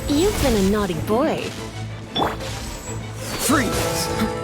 You've been a naughty boy. Freeze!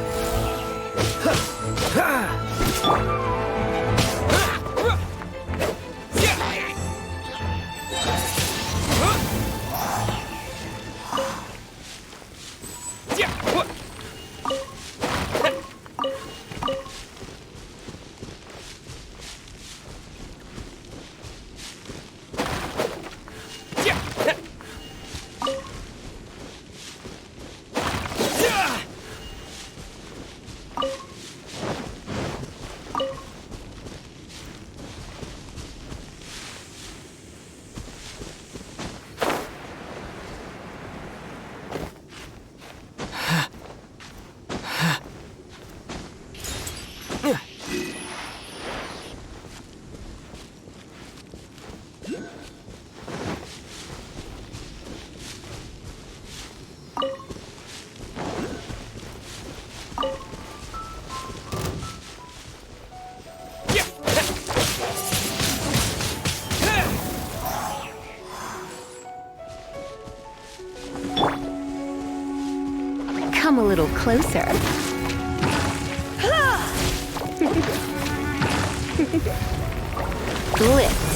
Come a little closer. Blitz.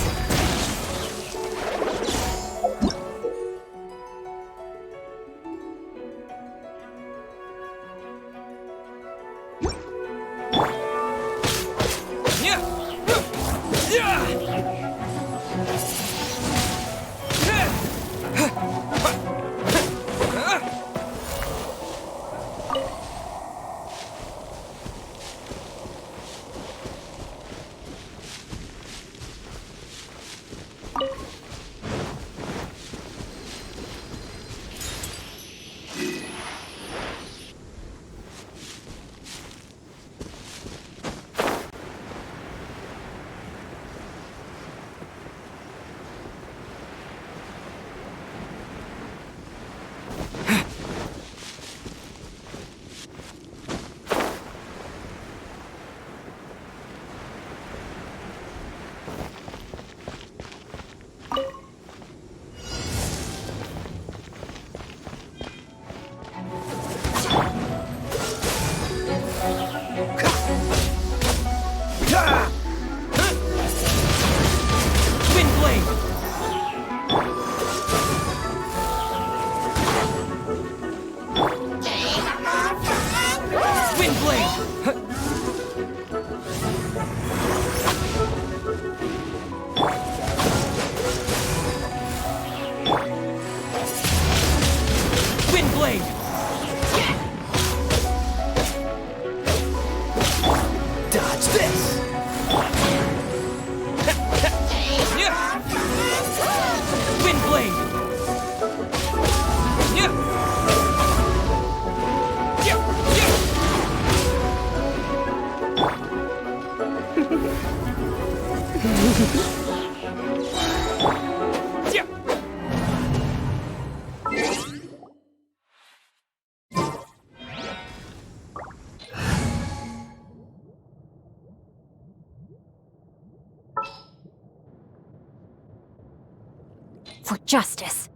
For justice.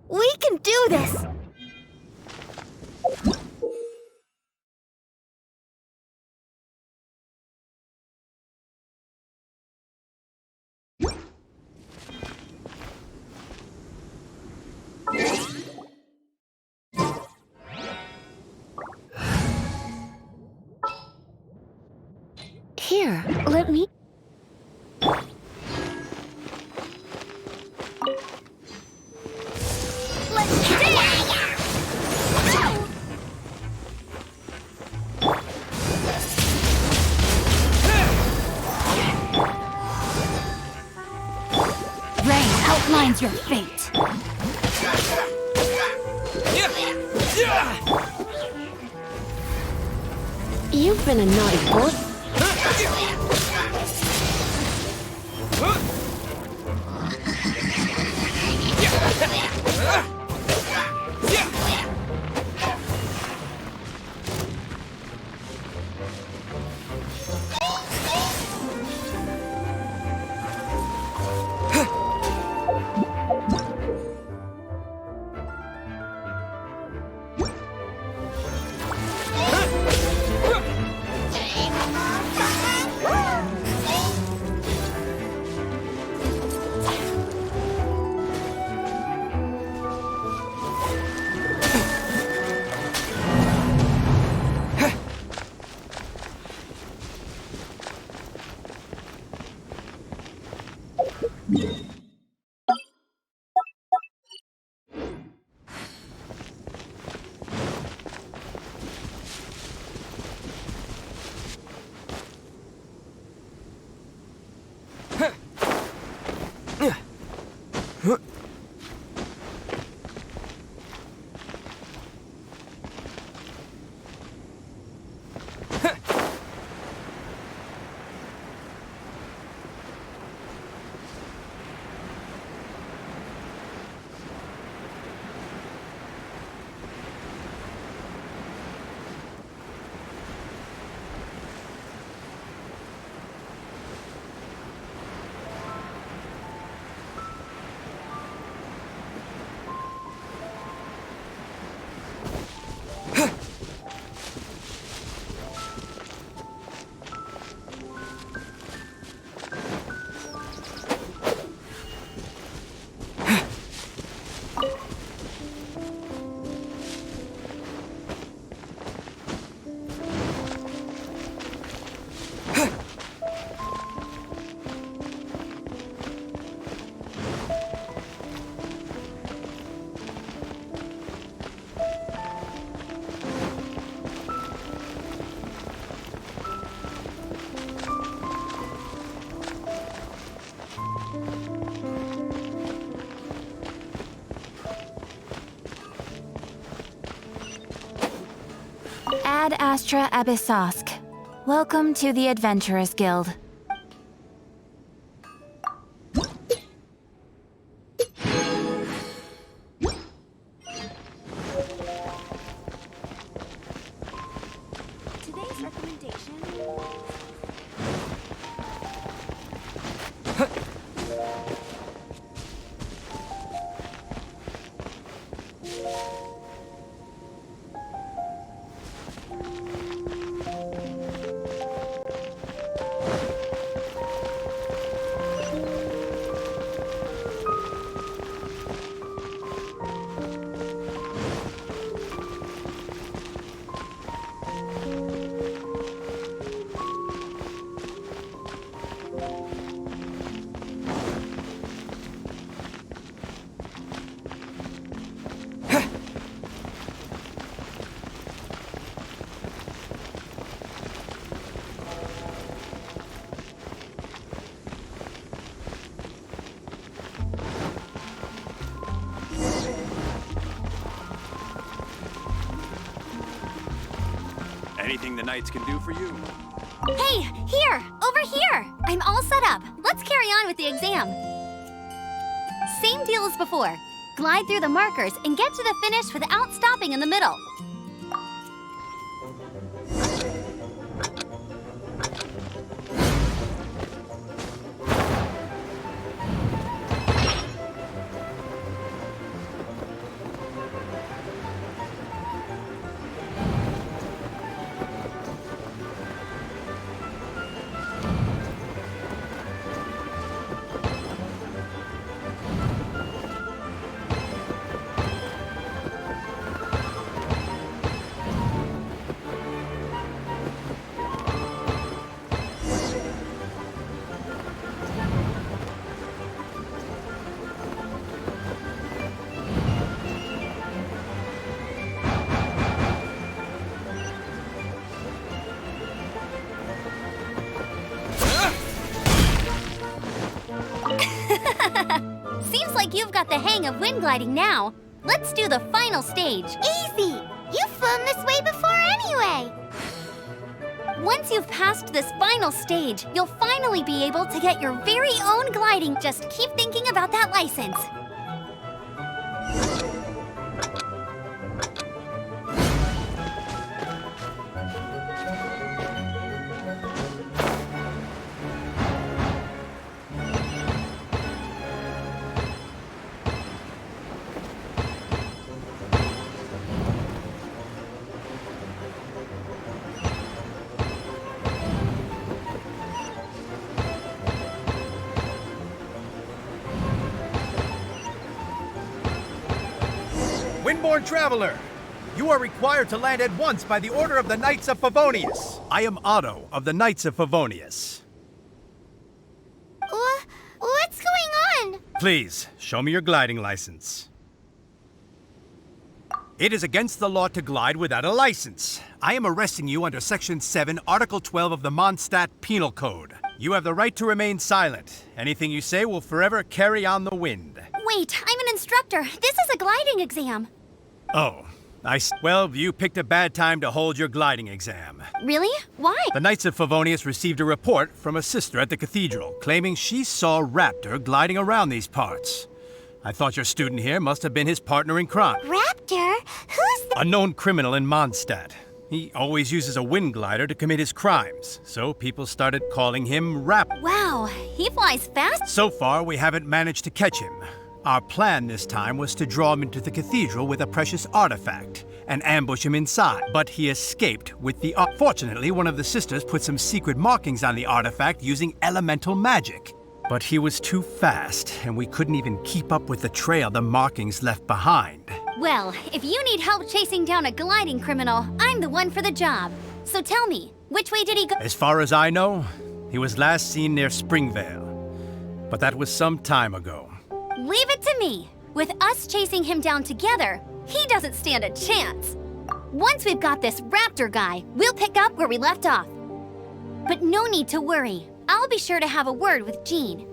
We can do this! Here, let me... Let's dance! Rain outlines your fate. You've been a naughty boy. Ad Astra Abyssosk. Welcome to the Adventurers Guild. Today's recommendation. Anything the Knights can do for you? Hey, here! Over here! I'm all set up. Let's carry on with the exam. Same deal as before. Glide through the markers and get to the finish without stopping in the middle. Seems like you've got the hang of wind gliding now. Let's do the final stage. Easy! You've flown this way before anyway! Once you've passed this final stage, you'll finally be able to get your very own gliding. Just keep thinking about that license. Windborne Traveler, you are required to land at once by the order of the Knights of Favonius. I am Otto of the Knights of Favonius. What's going on? Please, show me your gliding license. It is against the law to glide without a license. I am arresting you under Section 7, Article 12 of the Mondstadt Penal Code. You have the right to remain silent. Anything you say will forever carry on the wind. Wait, I'm an instructor. This is a gliding exam. Oh, well, you picked a bad time to hold your gliding exam. Really? Why? The Knights of Favonius received a report from a sister at the cathedral claiming she saw Raptor gliding around these parts. I thought your student here must have been his partner in crime. Raptor? Who's the— A known criminal in Mondstadt. He always uses a wind glider to commit his crimes, so people started calling him Raptor. Wow, he flies fast? So far, we haven't managed to catch him. Our plan this time was to draw him into the cathedral with a precious artifact and ambush him inside. But he escaped with the Fortunately, one of the sisters put some secret markings on the artifact using elemental magic. But he was too fast, and we couldn't even keep up with the trail the markings left behind. Well, if you need help chasing down a gliding criminal, I'm the one for the job. So tell me, which way did he go? As far as I know, he was last seen near Springvale. But that was some time ago. Leave it to me. With us chasing him down together, he doesn't stand a chance. Once we've got this Raptor guy, we'll pick up where we left off. But no need to worry. I'll be sure to have a word with Jean.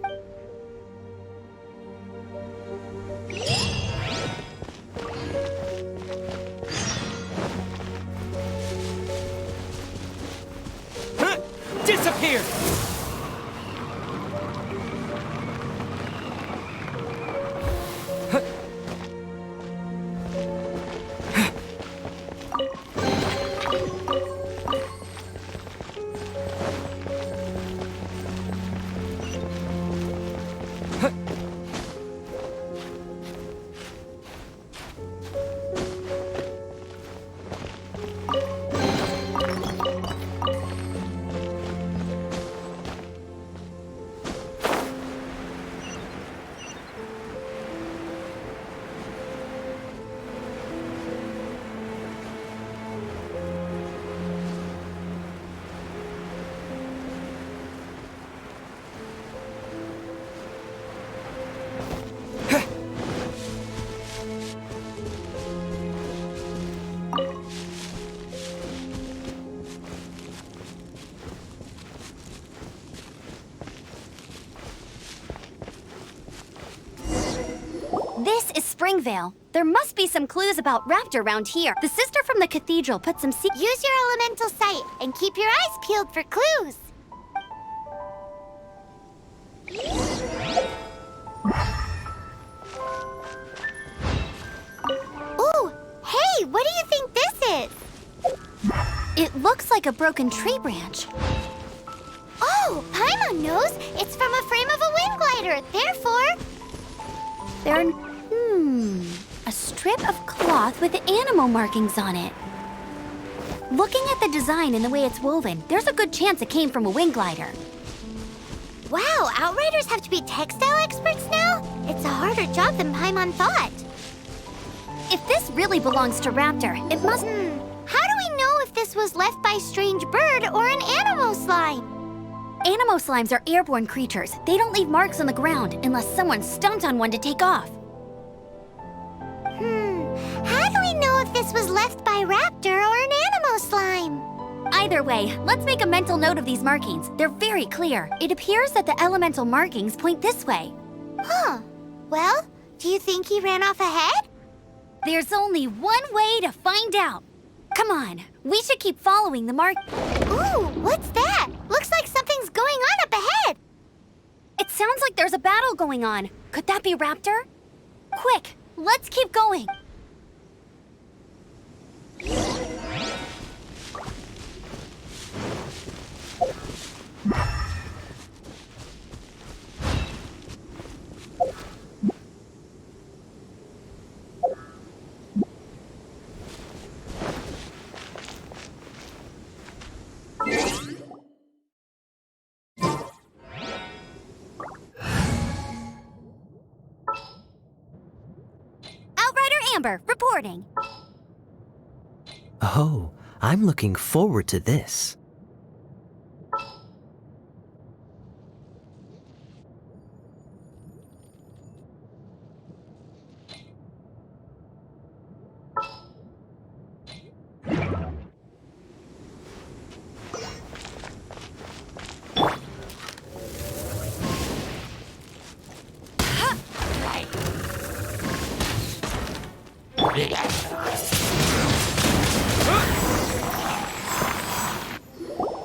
disappear! This is Springvale. There must be some clues about Raptor around here. The sister from the cathedral put some Use your elemental sight and keep your eyes peeled for clues. Ooh, hey, what do you think this is? It looks like a broken tree branch. Oh, Paimon knows. It's from a frame of a wind glider. Therefore, a strip of cloth with animal markings on it. Looking at the design and the way it's woven, there's a good chance it came from a wind glider. Wow, Outriders have to be textile experts now? It's a harder job than Paimon thought. If this really belongs to Raptor, it must... How do we know if this was left by a strange bird or an animal slime? Animo slimes are airborne creatures. They don't leave marks on the ground unless someone stomped on one to take off. How do we know if this was left by Raptor or an animal slime? Either way, let's make a mental note of these markings. They're very clear. It appears that the elemental markings point this way. Huh. Well, do you think he ran off ahead? There's only one way to find out. Come on, we should keep following the mark. Ooh, what's that? Looks like something's going on up ahead. It sounds like there's a battle going on. Could that be Raptor? Quick, let's keep going. Amber, reporting. Oh, I'm looking forward to this.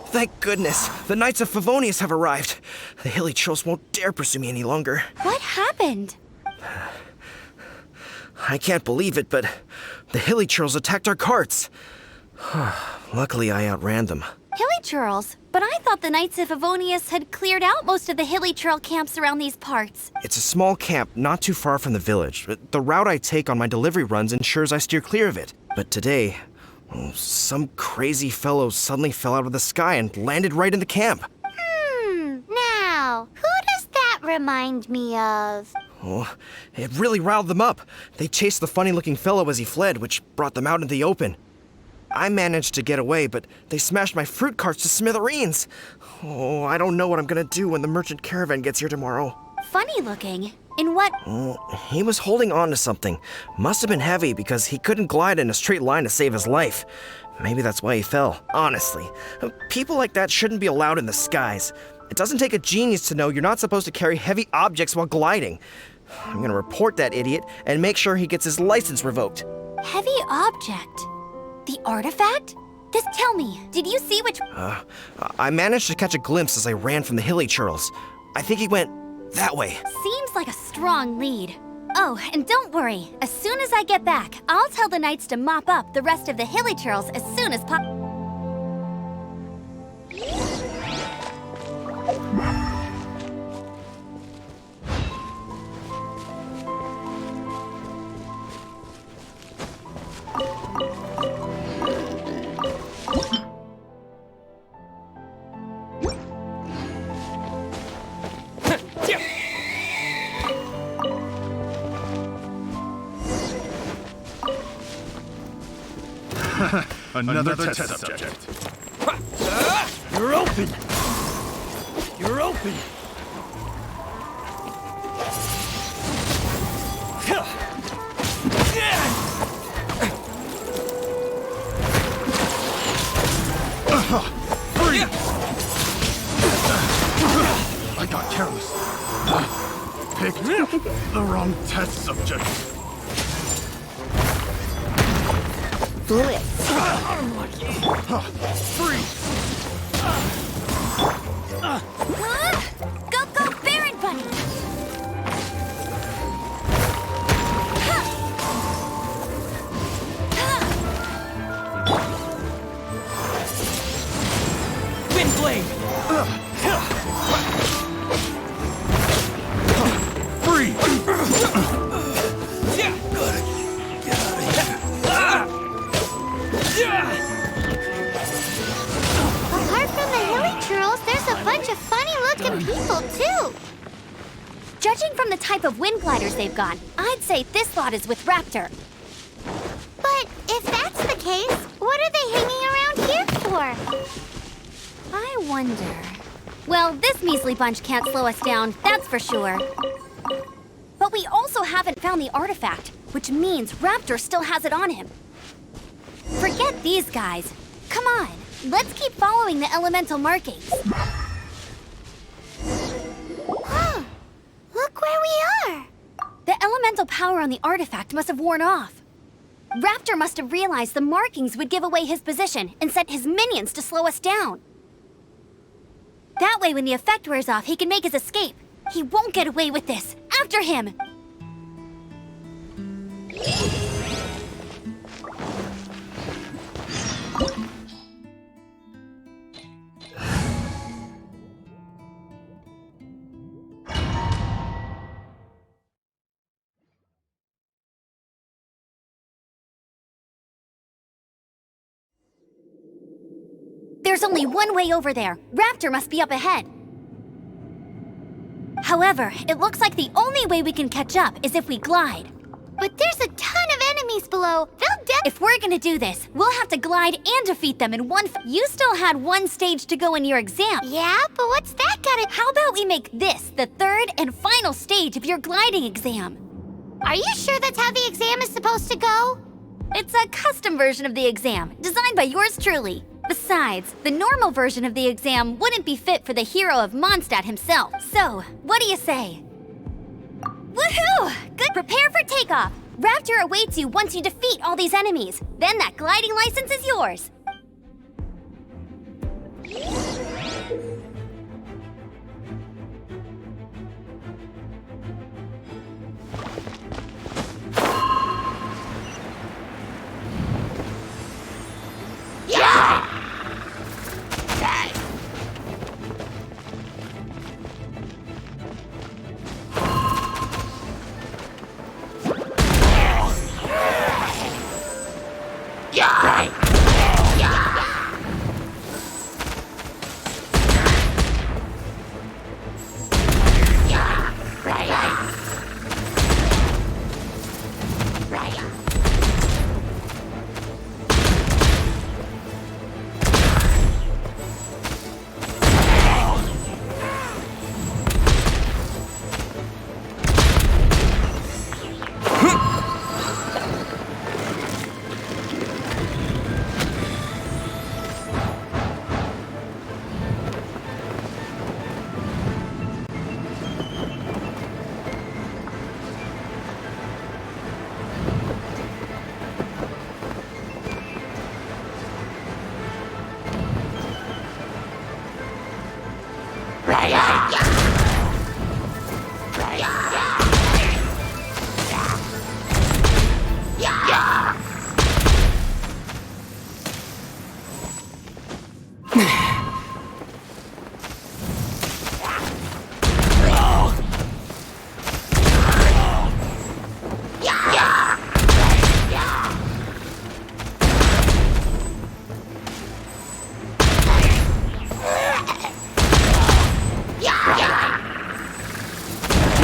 Thank goodness, the Knights of Favonius have arrived. The hilly trolls won't dare pursue me any longer. What happened? I can't believe it, but the hilly trolls attacked our carts. Luckily, I outran them. Hilly Churls? But I thought the Knights of Favonius had cleared out most of the hilly trail camps around these parts. It's a small camp not too far from the village. The route I take on my delivery runs ensures I steer clear of it. But today, some crazy fellow suddenly fell out of the sky and landed right in the camp. Now, who does that remind me of? Oh, it really riled them up. They chased the funny-looking fellow as he fled, which brought them out in the open. I managed to get away, but they smashed my fruit carts to smithereens. Oh, I don't know what I'm gonna do when the merchant caravan gets here tomorrow. Funny looking? In what? He was holding on to something. Must have been heavy because he couldn't glide in a straight line to save his life. Maybe that's why he fell. Honestly, people like that shouldn't be allowed in the skies. It doesn't take a genius to know you're not supposed to carry heavy objects while gliding. I'm gonna report that idiot and make sure he gets his license revoked. Heavy object? The artifact? Tell me, did you see which... I managed to catch a glimpse as I ran from the hilly churls. I think he went that way. Seems like a strong lead. Oh, and don't worry. As soon as I get back, I'll tell the knights to mop up the rest of the hilly churls as soon as possible. Another test subject. You're open! You're open! Free! I got careless. Picked the wrong test subject. Blitz. Free! Go, Baron Bunny! Wind blade! Free! Apart from the hilly churls, there's a bunch of funny-looking people, too. Judging from the type of wind gliders they've got, I'd say this lot is with Raptor. But if that's the case, what are they hanging around here for? I wonder... Well, this measly bunch can't slow us down, that's for sure. But we also haven't found the artifact, which means Raptor still has it on him. Forget these guys. Come on, let's keep following the elemental markings. Huh, look where we are. The elemental power on the artifact must have worn off. Raptor must have realized the markings would give away his position and sent his minions to slow us down. That way, when the effect wears off, he can make his escape. He won't get away with this. After him! There's only one way over there. Raptor must be up ahead. However, it looks like the only way we can catch up is if we glide. But there's a ton of enemies below. If we're gonna do this, we'll have to glide and defeat them in one. You still had one stage to go in your exam. Yeah, but what's that gotta... How about we make this the third and final stage of your gliding exam? Are you sure that's how the exam is supposed to go? It's a custom version of the exam, designed by yours truly. Besides, the normal version of the exam wouldn't be fit for the hero of Mondstadt himself. So, what do you say? Woohoo! Good. Prepare for takeoff. Raptor awaits you once you defeat all these enemies. Then that gliding license is yours.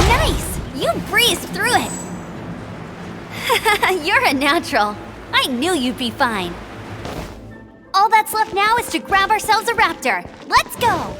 Nice! You breezed through it! You're a natural. I knew you'd be fine. All that's left now is to grab ourselves a raptor. Let's go!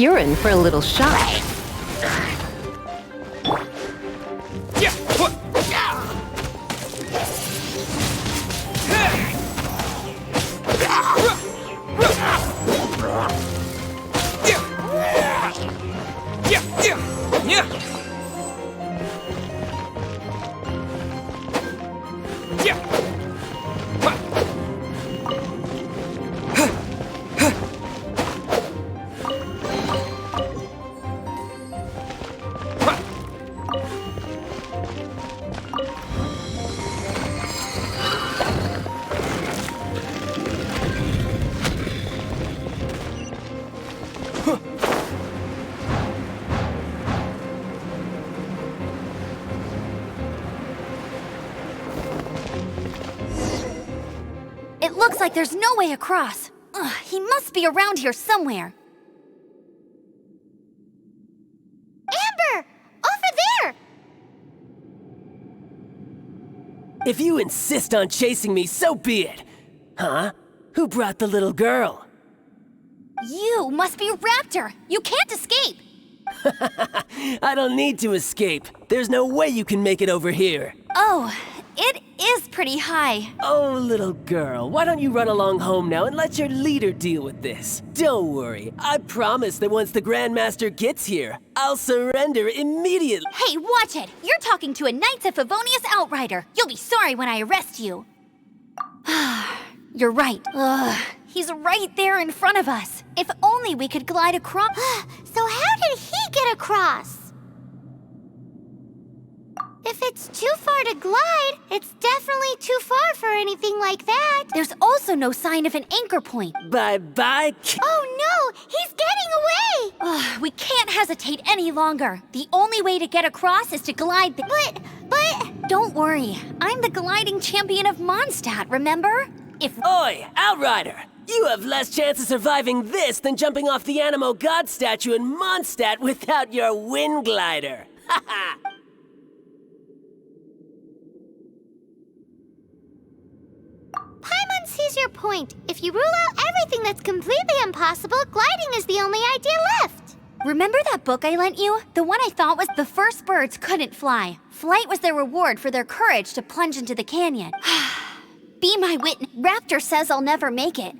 You're in for a little shock. It looks like there's no way across. Ugh, he must be around here somewhere. Amber! Over there! If you insist on chasing me, so be it. Huh? Who brought the little girl? You must be Raptor! You can't escape! I don't need to escape. There's no way you can make it over here. Oh, it is pretty high. Oh, little girl, why don't you run along home now and let your leader deal with this? Don't worry, I promise that once the Grandmaster gets here, I'll surrender immediately. Hey, watch it! You're talking to a Knights of Favonius outrider. You'll be sorry when I arrest you. You're right. Ugh, he's right there in front of us. If only we could glide across. So how did he get across? If it's too far to glide, it's definitely too far for anything like that. There's also no sign of an anchor point. Bye-bye. Oh no! He's getting away! Ugh, we can't hesitate any longer. The only way to get across is to glide But... Don't worry. I'm the gliding champion of Mondstadt, remember? Oi, Outrider! You have less chance of surviving this than jumping off the Animo God statue in Mondstadt without your wind glider. Haha! Paimon sees your point. If you rule out everything that's completely impossible, gliding is the only idea left. Remember that book I lent you? The one I thought was The First Birds Couldn't Fly. Flight was their reward for their courage to plunge into the canyon. Be my witness. Raptor says I'll never make it.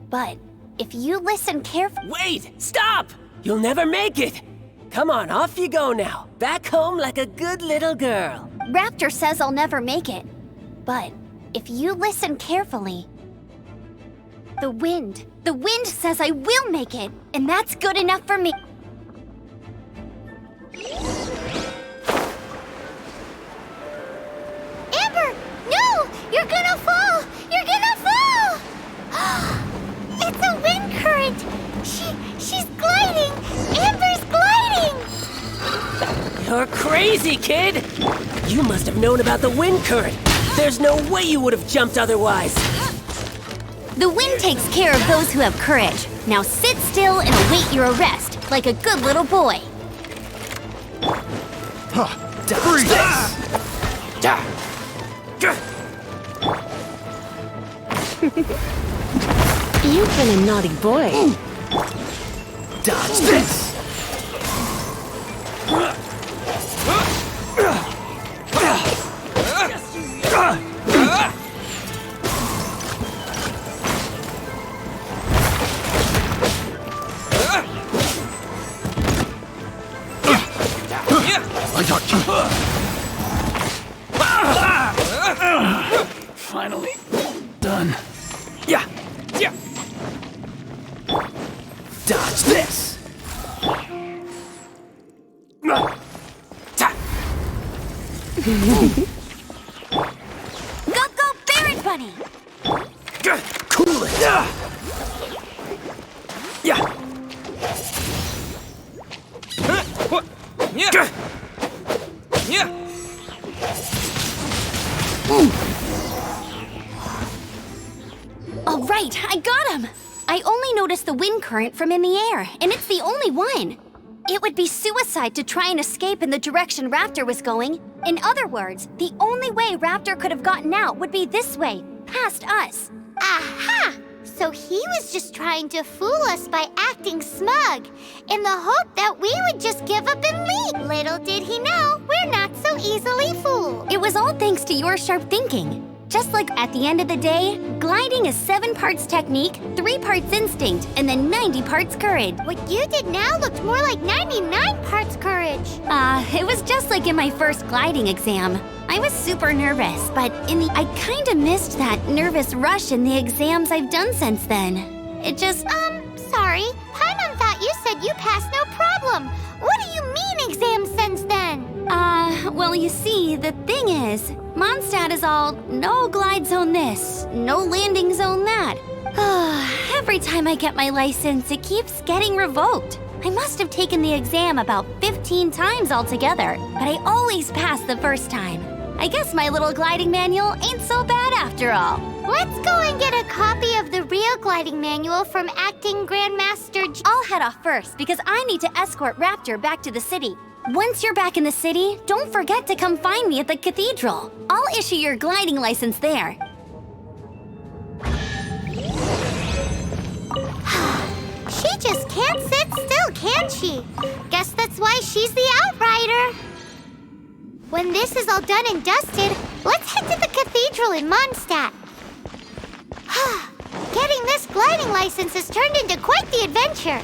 But if you listen carefully... Wait! Stop! You'll never make it! Come on, off you go now. Back home like a good little girl. Raptor says I'll never make it. But if you listen carefully... The wind says I will make it. And that's good enough for me. Amber! No! You're gonna fall! You're gonna fall! It's a wind current! She's gliding! Amber's gliding! You're crazy, kid! You must have known about the wind current. There's no way you would have jumped otherwise. The wind takes care of those who have courage. Now sit still and await your arrest, like a good little boy. Freeze! You've been a naughty boy. Dodge this! I got you. Finally done. Yeah! Yeah! Dodge this! Go, Baron Bunny! Cool it! Yeah! Yeah. All right, I got him! I only noticed the wind current from in the air, and it's the only one. It would be suicide to try and escape in the direction Raptor was going. In other words, the only way Raptor could have gotten out would be this way, past us. Aha! So he was just trying to fool us by acting smug, in the hope that we would just give up and leave. Little did he know, we're not so easily fooled. It was all thanks to your sharp thinking. Just like at the end of the day, gliding is 7 parts technique, 3 parts instinct, and then 90 parts courage. What you did now looked more like 99 parts courage. It was just like in my first gliding exam. I was super nervous, but I kinda missed that nervous rush in the exams I've done since then. It just... Sorry. Paimon thought you said you passed no problem. What do you mean exam since then? Well, you see, the thing is, Mondstadt is all no glide zone this, no landing zone that. Every time I get my license, it keeps getting revoked. I must have taken the exam about 15 times altogether, but I always pass the first time. I guess my little gliding manual ain't so bad after all. Let's go and get a copy of the real gliding manual from Acting Grandmaster I'll head off first because I need to escort Raptor back to the city. Once you're back in the city, don't forget to come find me at the cathedral. I'll issue your gliding license there. She just can't sit still, can she? Guess that's why she's the outrider. When this is all done and dusted, let's head to the cathedral in Mondstadt. Getting this gliding license has turned into quite the adventure.